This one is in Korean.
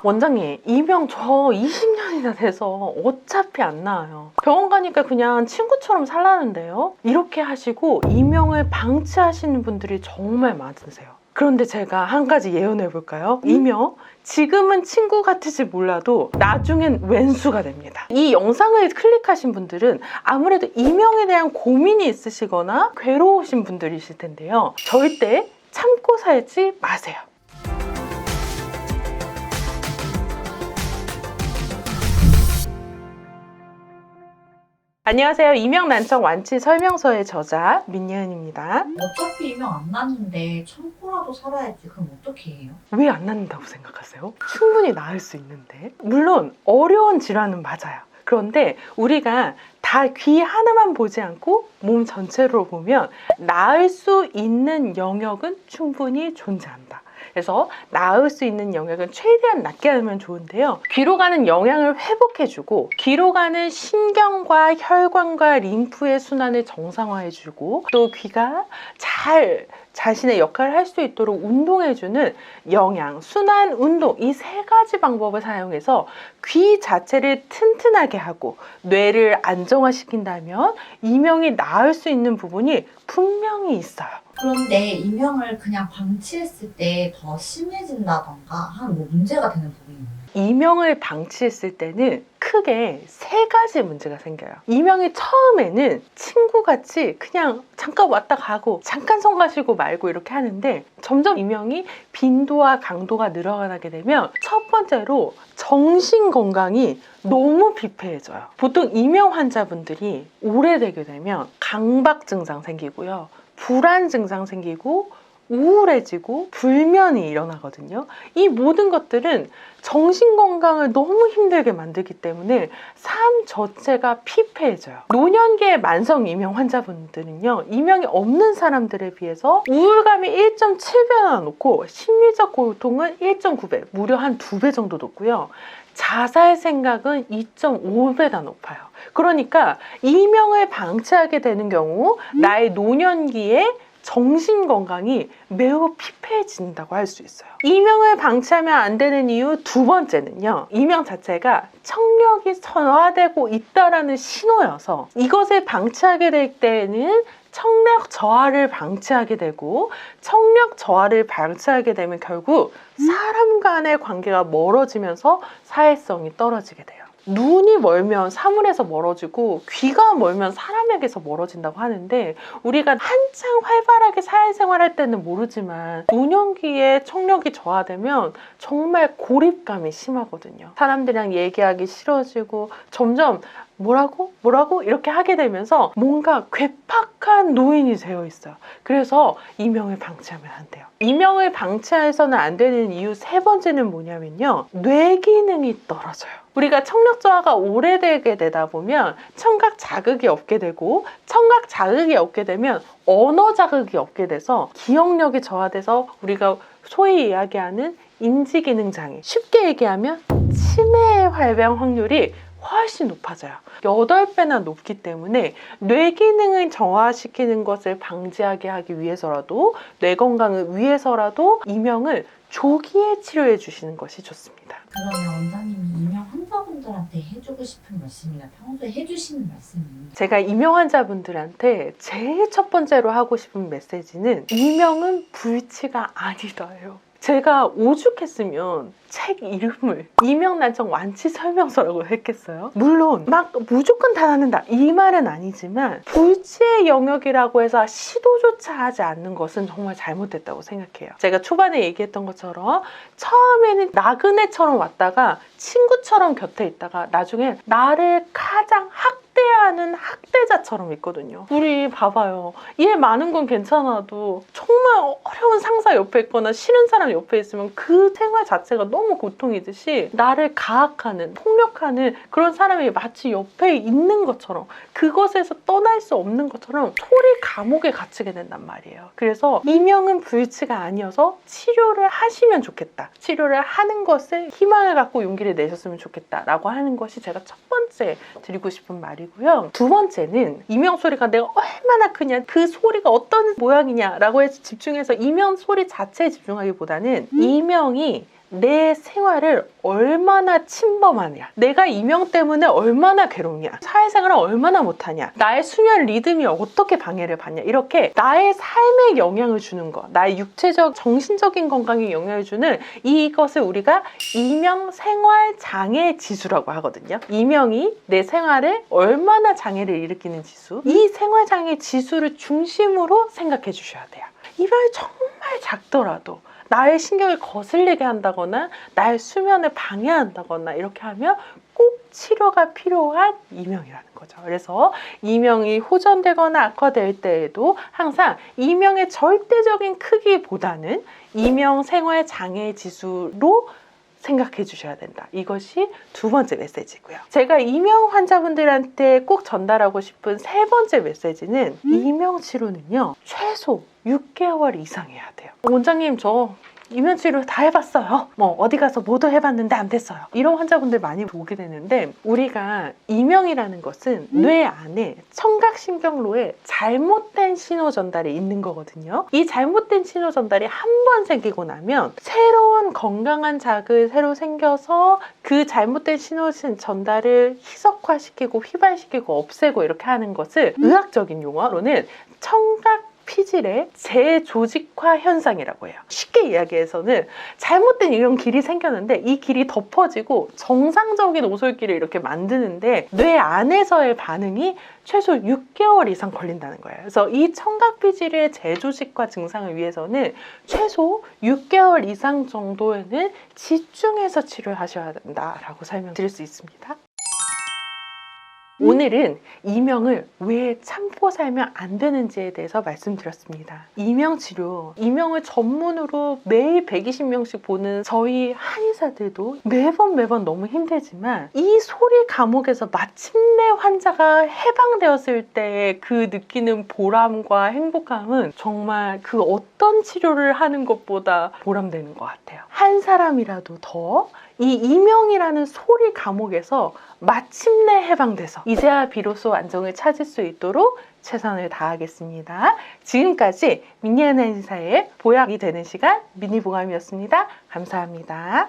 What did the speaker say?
원장님, 이명 저 20년이나 돼서 어차피 안 나아요. 병원 가니까 그냥 친구처럼 살라는데요. 이렇게 하시고 이명을 방치하시는 분들이 정말 많으세요. 그런데 제가 한 가지 예언해 볼까요? 이명 지금은 친구 같을지 몰라도 나중엔 왼수가 됩니다. 이 영상을 클릭하신 분들은 아무래도 이명에 대한 고민이 있으시거나 괴로우신 분들이실 텐데요. 절대 참고 살지 마세요. 안녕하세요. 이명 난청 완치 설명서의 저자 민예은입니다. 어차피 이명 안 났는데 참고라도 살아야지. 그럼 어떻게 해요? 왜 안 낫는다고 생각하세요? 충분히 나을 수 있는데. 물론 어려운 질환은 맞아요. 그런데 우리가 다 귀 하나만 보지 않고 몸 전체로 보면 나을 수 있는 영역은 충분히 존재한다. 그래서 나을 수 있는 영역은 최대한 낮게 하면 좋은데요. 귀로 가는 영양을 회복해주고 귀로 가는 신경과 혈관과 림프의 순환을 정상화해주고 또 귀가 잘 자신의 역할을 할 수 있도록 운동해주는 영양, 순환, 운동 이 세 가지 방법을 사용해서 귀 자체를 튼튼하게 하고 뇌를 안정화시킨다면 이명이 나을 수 있는 부분이 분명히 있어요. 그런데 이명을 그냥 방치했을 때 더 심해진다던가 하는 뭐 문제가 되는 부분이 있나요? 이명을 방치했을 때는 크게 세 가지 문제가 생겨요. 이명이 처음에는 친구같이 그냥 잠깐 왔다 가고 잠깐 손 가시고 말고 이렇게 하는데 점점 이명이 빈도와 강도가 늘어나게 되면 첫 번째로 정신 건강이 너무 피폐해져요. 보통 이명 환자분들이 오래되게 되면 강박 증상 생기고요. 불안 증상 생기고 우울해지고 불면이 일어나거든요. 이 모든 것들은 정신 건강을 너무 힘들게 만들기 때문에 삶 자체가 피폐해져요. 노년기의 만성 이명 환자분들은요, 이명이 없는 사람들에 비해서 우울감이 1.7배나 높고 심리적 고통은 1.9배, 무려 한 2배 정도 높고요. 자살 생각은 2.5배나 높아요. 그러니까 이명을 방치하게 되는 경우 나의 노년기에 정신 건강이 매우 피폐해진다고 할 수 있어요. 이명을 방치하면 안 되는 이유 두 번째는요. 이명 자체가 청력이 저하되고 있다라는 신호여서 이것을 방치하게 될 때에는 청력 저하를 방치하게 되고 청력 저하를 방치하게 되면 결국 사람 간의 관계가 멀어지면서 사회성이 떨어지게 돼요. 눈이 멀면 사물에서 멀어지고 귀가 멀면 사람에게서 멀어진다고 하는데 우리가 한창 활발하게 사회생활할 때는 모르지만 노년기에 청력이 저하되면 정말 고립감이 심하거든요. 사람들이랑 얘기하기 싫어지고 점점 뭐라고 이렇게 하게 되면서 뭔가 괴팍한 노인이 되어 있어요. 그래서 이명을 방치하면 안 돼요. 이명을 방치해서는 안 되는 이유 세 번째는 뭐냐면요. 뇌 기능이 떨어져요. 우리가 청력 저하가 오래되게 되다 보면 청각 자극이 없게 되고 청각 자극이 없게 되면 언어 자극이 없게 돼서 기억력이 저하돼서 우리가 소위 이야기하는 인지기능 장애, 쉽게 얘기하면 치매 발병 확률이 훨씬 높아져요. 8배나 높기 때문에 뇌 기능을 저하시키는 것을 방지하게 하기 위해서라도 뇌 건강을 위해서라도 이명을 조기에 치료해 주시는 것이 좋습니다. 그러면 원장님이 이명 환자분들한테 해주고 싶은 말씀이나 평소에 해주시는 말씀이 있나요? 제가 이명 환자분들한테 제일 첫 번째로 하고 싶은 메시지는 이명은 불치가 아니다예요. 제가 오죽했으면 책 이름을 이명 난청 완치 설명서라고 했겠어요? 물론 막 무조건 다 낫는다 이 말은 아니지만 불치의 영역이라고 해서 시도조차 하지 않는 것은 정말 잘못됐다고 생각해요. 제가 초반에 얘기했던 것처럼 처음에는 나그네처럼 왔다가 친구처럼 곁에 있다가 나중에 나를 가장 학대하는 학대자처럼 있거든요. 우리 봐봐요. 일 많은 건 괜찮아도 정말 어려운 상사 옆에 있거나 싫은 사람 옆에 있으면 그 생활 자체가 너무 고통이듯이 나를 가학하는, 폭력하는 그런 사람이 마치 옆에 있는 것처럼 그것에서 떠날 수 없는 것처럼 소리 감옥에 갇히게 된단 말이에요. 그래서 이명은 불치가 아니어서 치료를 하시면 좋겠다. 치료를 하는 것을 희망을 갖고 용기를 내셨으면 좋겠다라고 하는 것이 제가 첫 번째 드리고 싶은 말이고요. 두 번째는 이명 소리가 내가 얼마나 크냐, 그 소리가 어떤 모양이냐라고 해서 집중해서 이명 소리 자체에 집중하기보다는 이명이 내 생활을 얼마나 침범하냐, 내가 이명 때문에 얼마나 괴롭냐, 사회생활을 얼마나 못하냐, 나의 수면 리듬이 어떻게 방해를 받냐, 이렇게 나의 삶에 영향을 주는 거, 나의 육체적, 정신적인 건강에 영향을 주는 이것을 우리가 이명 생활 장애 지수라고 하거든요. 이명이 내 생활에 얼마나 장애를 일으키는 지수, 이 생활 장애 지수를 중심으로 생각해 주셔야 돼요. 이명이 정말 작더라도 나의 신경을 거슬리게 한다거나 나의 수면을 방해한다거나 이렇게 하면 꼭 치료가 필요한 이명이라는 거죠. 그래서 이명이 호전되거나 악화될 때에도 항상 이명의 절대적인 크기보다는 이명 생활 장애 지수로 생각해 주셔야 된다. 이것이 두 번째 메시지고요. 제가 이명 환자분들한테 꼭 전달하고 싶은 세 번째 메시지는 이명 치료는요, 최소 6개월 이상 해야 돼요. 원장님, 저 이명 치료 다 해봤어요. 어디 가서 뭐도 해봤는데 안 됐어요. 이런 환자분들 많이 보게 되는데, 우리가 이명이라는 것은 뇌 안에 청각신경로에 잘못된 신호 전달이 있는 거거든요. 이 잘못된 신호 전달이 한 번 생기고 나면 새로운 건강한 자극이 새로 생겨서 그 잘못된 신호 전달을 희석화시키고 휘발시키고 없애고 이렇게 하는 것을 의학적인 용어로는 청각 피질의 재조직화 현상이라고 해요. 쉽게 이야기해서는 잘못된 이런 길이 생겼는데 이 길이 덮어지고 정상적인 오솔길을 이렇게 만드는데 뇌 안에서의 반응이 최소 6개월 이상 걸린다는 거예요. 그래서 이 청각 피질의 재조직화 증상을 위해서는 최소 6개월 이상 정도에는 집중해서 치료하셔야 된다라고 설명드릴 수 있습니다. 오늘은 이명을 왜 참고 살면 안 되는지에 대해서 말씀드렸습니다. 이명치료, 이명을 전문으로 매일 120명씩 보는 저희 한의사들도 매번 너무 힘들지만 이 소리 감옥에서 마침내 환자가 해방되었을 때 그 느끼는 보람과 행복감은 정말 그 어떤 치료를 하는 것보다 보람되는 것 같아요. 한 사람이라도 더 이 이명이라는 소리 감옥에서 마침내 해방돼서 이제야 비로소 안정을 찾을 수 있도록 최선을 다하겠습니다. 지금까지 미니애나 인사의 보약이 되는 시간 미니보감이었습니다. 감사합니다.